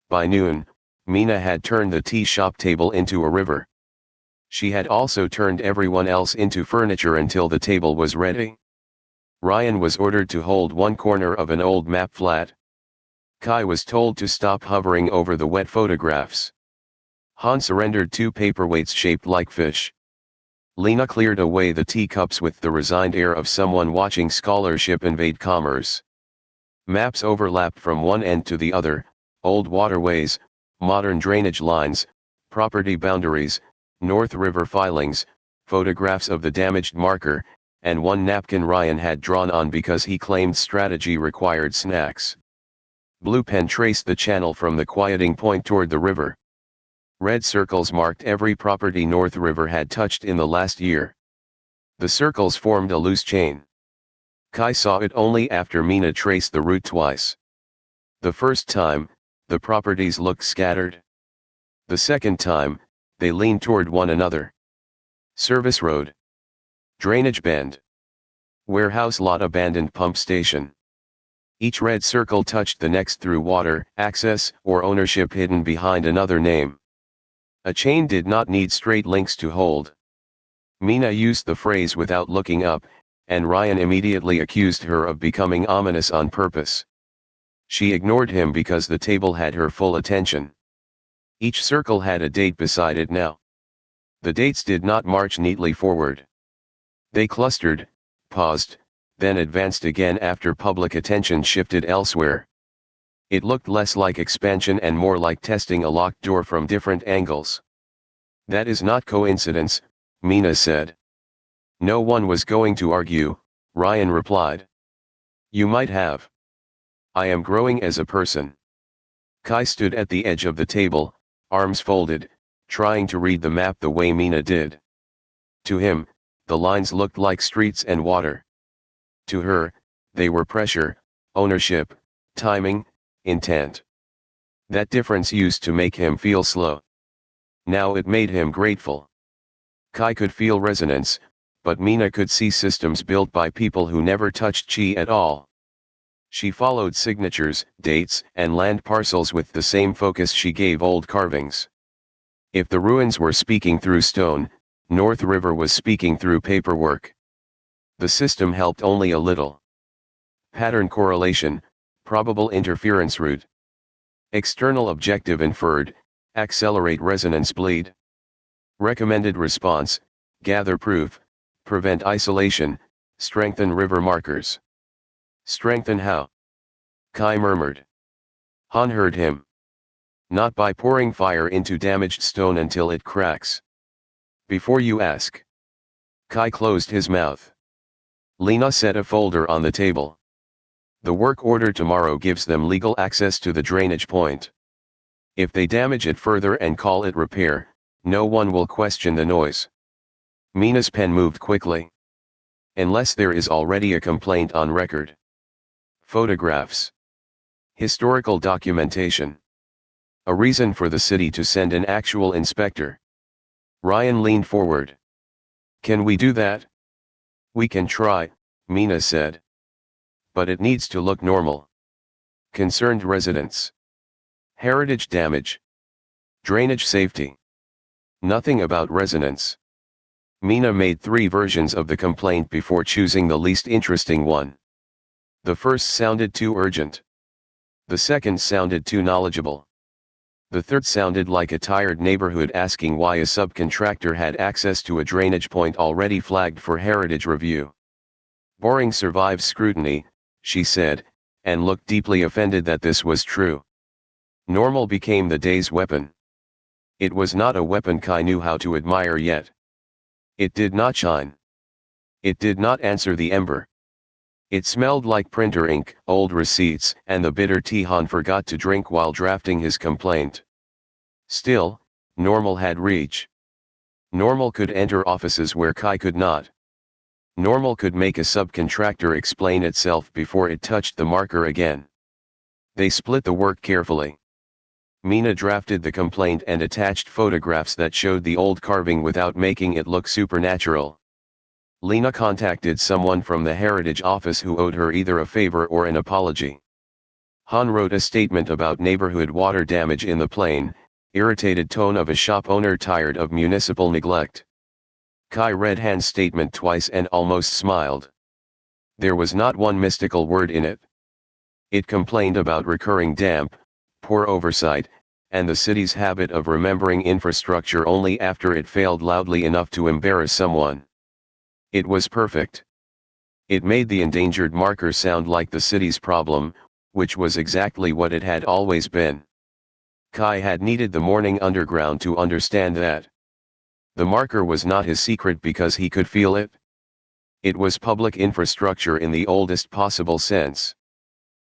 By noon, Mina had turned the tea shop table into a river. She had also turned everyone else into furniture until the table was ready. Ryan was ordered to hold one corner of an old map flat. Kai was told to stop hovering over the wet photographs. Han surrendered 2 paperweights shaped like fish. Lena cleared away the teacups with the resigned air of someone watching scholarship invade commerce. Maps overlapped from one end to the other, old waterways, modern drainage lines, property boundaries, North River filings, photographs of the damaged marker, and one napkin Ryan had drawn on because he claimed strategy required snacks. Blue pen traced the channel from the quieting point toward the river. Red circles marked every property North River had touched in the last year. The circles formed a loose chain. Kai saw it only after Mina traced the route twice. The first time, the properties looked scattered. The second time, they leaned toward one another. Service road. Drainage bend. Warehouse lot abandoned pump station. Each red circle touched the next through water, access, or ownership hidden behind another name. A chain did not need straight links to hold. Mina used the phrase without looking up, and Ryan immediately accused her of becoming ominous on purpose. She ignored him because the table had her full attention. Each circle had a date beside it now. The dates did not march neatly forward. They clustered, paused, then advanced again after public attention shifted elsewhere. It looked less like expansion and more like testing a locked door from different angles. That is not coincidence, Mina said. No one was going to argue, Ryan replied. You might have. I am growing as a person. Kai stood at the edge of the table, arms folded, trying to read the map the way Mina did. To him, the lines looked like streets and water. To her, they were pressure, ownership, timing, intent. That difference used to make him feel slow. Now it made him grateful. Kai could feel resonance, but Mina could see systems built by people who never touched chi at all. She followed signatures, dates, and land parcels with the same focus she gave old carvings. If the ruins were speaking through stone, North River was speaking through paperwork. The system helped only a little. Pattern correlation, probable interference route. External objective inferred, accelerate resonance bleed. Recommended response, gather proof, prevent isolation, strengthen river markers. Strengthen how? Kai murmured. Han heard him. Not by pouring fire into damaged stone until it cracks. Before you ask. Kai closed his mouth. Lena set a folder on the table. The work order tomorrow gives them legal access to the drainage point. If they damage it further and call it repair, no one will question the noise. Mina's pen moved quickly. Unless there is already a complaint on record. Photographs. Historical documentation. A reason for the city to send an actual inspector. Ryan leaned forward. Can we do that? We can try, Mina said. But it needs to look normal. Concerned residents. Heritage damage. Drainage safety. Nothing about resonance. Mina made 3 versions of the complaint before choosing the least interesting one. The first sounded too urgent. The second sounded too knowledgeable. The third sounded like a tired neighborhood asking why a subcontractor had access to a drainage point already flagged for heritage review. Boring survives scrutiny, she said, and looked deeply offended that this was true. Normal became the day's weapon. It was not a weapon Kai knew how to admire yet. It did not shine. It did not answer the ember. It smelled like printer ink, old receipts, and the bitter tea Han forgot to drink while drafting his complaint. Still, Normal had reach. Normal could enter offices where Kai could not. Normal could make a subcontractor explain itself before it touched the marker again. They split the work carefully. Mina drafted the complaint and attached photographs that showed the old carving without making it look supernatural. Lena contacted someone from the Heritage office who owed her either a favor or an apology. Han wrote a statement about neighborhood water damage in the plain, irritated tone of a shop owner tired of municipal neglect. Kai read Han's statement twice and almost smiled. There was not one mystical word in it. It complained about recurring damp, poor oversight, and the city's habit of remembering infrastructure only after it failed loudly enough to embarrass someone. It was perfect. It made the endangered marker sound like the city's problem, which was exactly what it had always been. Kai had needed the morning underground to understand that. The marker was not his secret because he could feel it. It was public infrastructure in the oldest possible sense.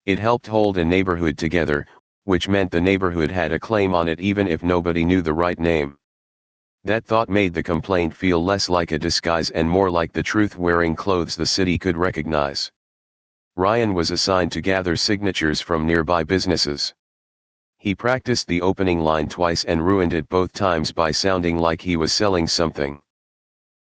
It helped hold a neighborhood together, which meant the neighborhood had a claim on it even if nobody knew the right name. That thought made the complaint feel less like a disguise and more like the truth wearing clothes the city could recognize. Ryan was assigned to gather signatures from nearby businesses. He practiced the opening line twice and ruined it both times by sounding like he was selling something.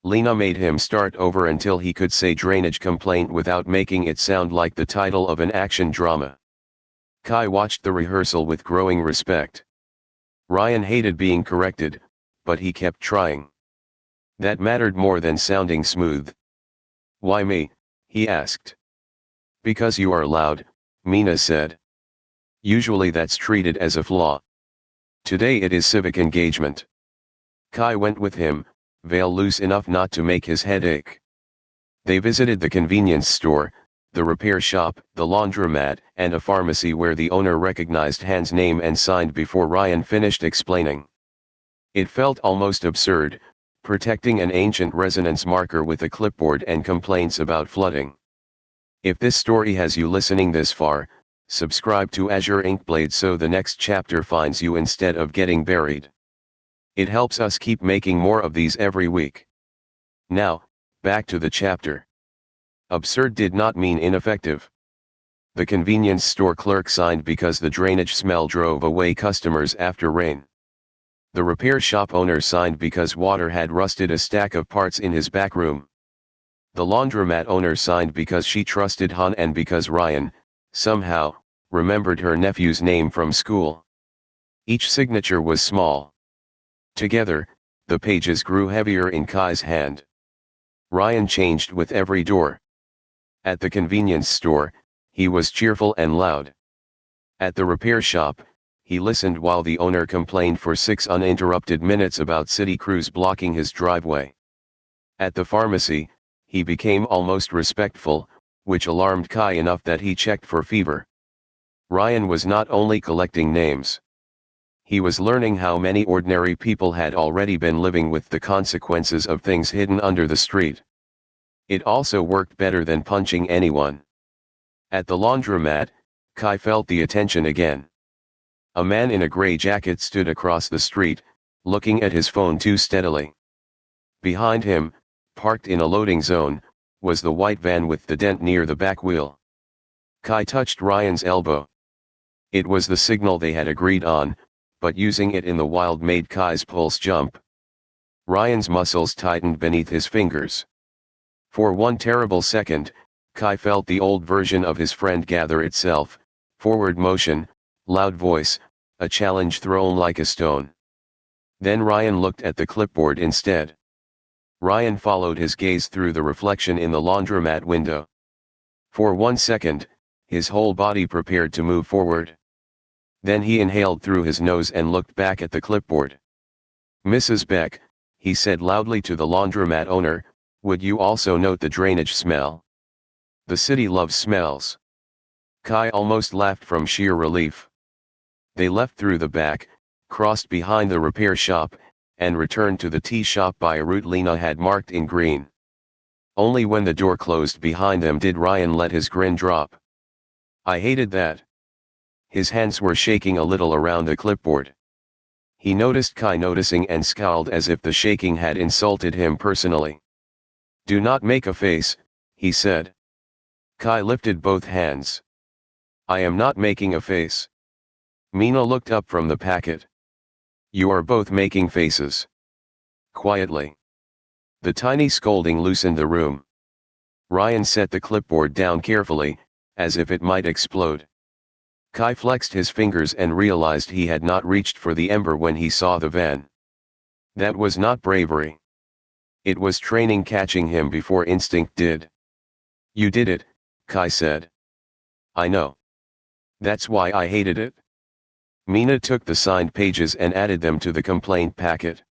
Lena made him start over until he could say drainage complaint without making it sound like the title of an action drama. Kai watched the rehearsal with growing respect. Ryan hated being corrected, but he kept trying. That mattered more than sounding smooth. "Why me?" he asked. "Because you are loud," Mina said. "Usually that's treated as a flaw. Today it is civic engagement." Kai went with him, veil loose enough not to make his head ache. They visited the convenience store, the repair shop, the laundromat, and a pharmacy where the owner recognized Han's name and signed before Ryan finished explaining. It felt almost absurd, protecting an ancient resonance marker with a clipboard and complaints about flooding. If this story has you listening this far, subscribe to Azure Inkblade so the next chapter finds you instead of getting buried. It helps us keep making more of these every week. Now, back to the chapter. Absurd did not mean ineffective. The convenience store clerk signed because the drainage smell drove away customers after rain. The repair shop owner signed because water had rusted a stack of parts in his back room. The laundromat owner signed because she trusted Han and because Ryan, somehow, remembered her nephew's name from school. Each signature was small. Together, the pages grew heavier in Kai's hand. Ryan changed with every door. At the convenience store, he was cheerful and loud. At the repair shop, he listened while the owner complained for 6 uninterrupted minutes about city crews blocking his driveway. At the pharmacy, he became almost respectful, which alarmed Kai enough that he checked for fever. Ryan was not only collecting names. He was learning how many ordinary people had already been living with the consequences of things hidden under the street. It also worked better than punching anyone. At the laundromat, Kai felt the attention again. A man in a gray jacket stood across the street, looking at his phone too steadily. Behind him, parked in a loading zone, was the white van with the dent near the back wheel. Kai touched Ryan's elbow. It was the signal they had agreed on, but using it in the wild made Kai's pulse jump. Ryan's muscles tightened beneath his fingers. For one terrible second, Kai felt the old version of his friend gather itself, forward motion, loud voice, a challenge thrown like a stone. Then Ryan looked at the clipboard instead. Ryan followed his gaze through the reflection in the laundromat window. For 1 second, his whole body prepared to move forward. Then he inhaled through his nose and looked back at the clipboard. "Mrs. Beck," he said loudly to the laundromat owner, "would you also note the drainage smell? The city loves smells." Kai almost laughed from sheer relief. They left through the back, crossed behind the repair shop, and returned to the tea shop by a route Lena had marked in green. Only when the door closed behind them did Ryan let his grin drop. "I hated that." His hands were shaking a little around the clipboard. He noticed Kai noticing and scowled as if the shaking had insulted him personally. "Do not make a face," he said. Kai lifted both hands. "I am not making a face." Mina looked up from the packet. "You are both making faces." Quietly. The tiny scolding loosened the room. Ryan set the clipboard down carefully, as if it might explode. Kai flexed his fingers and realized he had not reached for the ember when he saw the van. That was not bravery. It was training catching him before instinct did. You did it, Kai said. I know. That's why I hated it. Mina took the signed pages and added them to the complaint packet.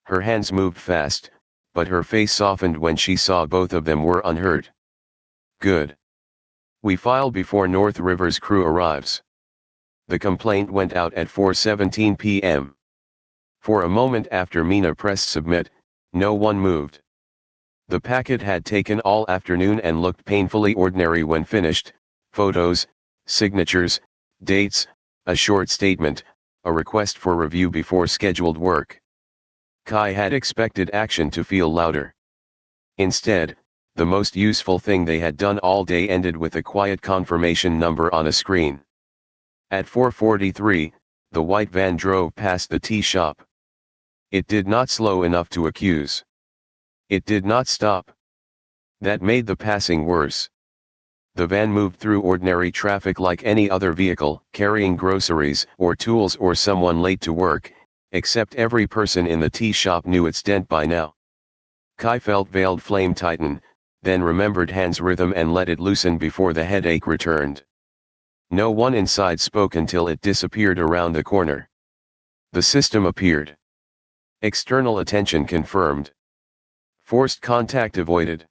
Her hands moved fast, but her face softened when she saw both of them were unhurt. Good. We file before North River's crew arrives. The complaint went out at 4:17 p.m. For a moment after Mina pressed submit, no one moved. The packet had taken all afternoon and looked painfully ordinary when finished: photos, signatures, dates, a short statement, a request for review before scheduled work. Kai had expected action to feel louder. Instead, the most useful thing they had done all day ended with a quiet confirmation number on a screen. At 4:43, the white van drove past the tea shop. It did not slow enough to accuse. It did not stop. That made the passing worse. The van moved through ordinary traffic like any other vehicle, carrying groceries or tools or someone late to work, except every person in the tea shop knew its dent by now. Kai felt veiled flame tighten, then remembered Han's rhythm and let it loosen before the headache returned. No one inside spoke until it disappeared around the corner. The system appeared. External attention confirmed. Forced contact avoided.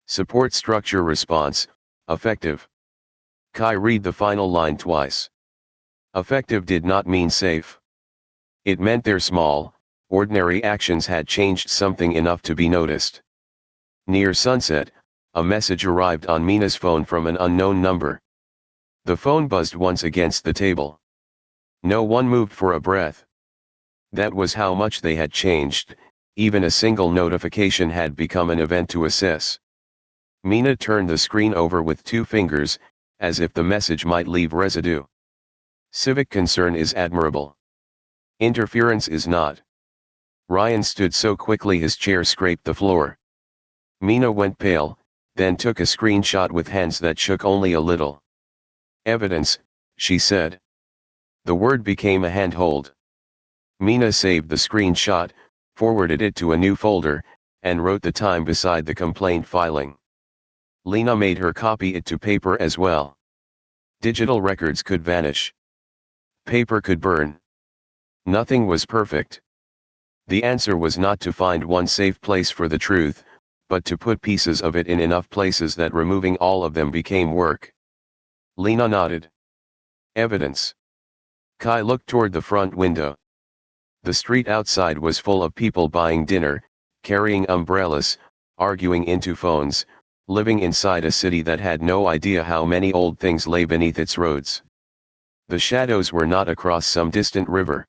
Support structure response, effective. Kai read the final line twice. Effective did not mean safe. It meant their small, ordinary actions had changed something enough to be noticed. Near sunset, a message arrived on Mina's phone from an unknown number. The phone buzzed once against the table. No one moved for a breath. That was how much they had changed. Even a single notification had become an event to assess. Mina turned the screen over with 2 fingers, as if the message might leave residue. Civic concern is admirable. Interference is not. Ryan stood so quickly his chair scraped the floor. Mina went pale, then took a screenshot with hands that shook only a little. Evidence, she said. The word became a handhold. Mina saved the screenshot, forwarded it to a new folder, and wrote the time beside the complaint filing. Lena made her copy it to paper as well. Digital records could vanish. Paper could burn. Nothing was perfect. The answer was not to find one safe place for the truth, but to put pieces of it in enough places that removing all of them became work. Lena nodded. Evidence. Kai looked toward the front window. The street outside was full of people buying dinner, carrying umbrellas, arguing into phones, living inside a city that had no idea how many old things lay beneath its roads. The shadows were not across some distant river.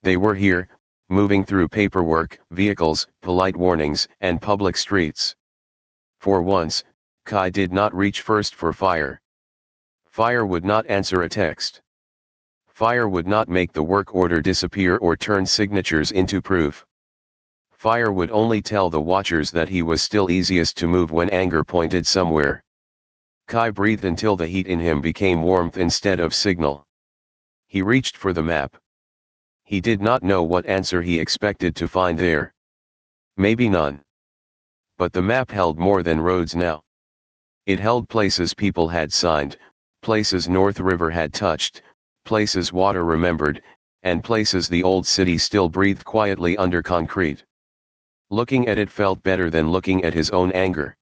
They were here, moving through paperwork, vehicles, polite warnings, and public streets. For once, Kai did not reach first for fire. Fire would not answer a text. Fire would not make the work order disappear or turn signatures into proof. Fire would only tell the watchers that he was still easiest to move when anger pointed somewhere. Kai breathed until the heat in him became warmth instead of signal. He reached for the map. He did not know what answer he expected to find there. Maybe none. But the map held more than roads now. It held places people had signed, places North River had touched, places water remembered, and places the old city still breathed quietly under concrete. Looking at it felt better than looking at his own anger.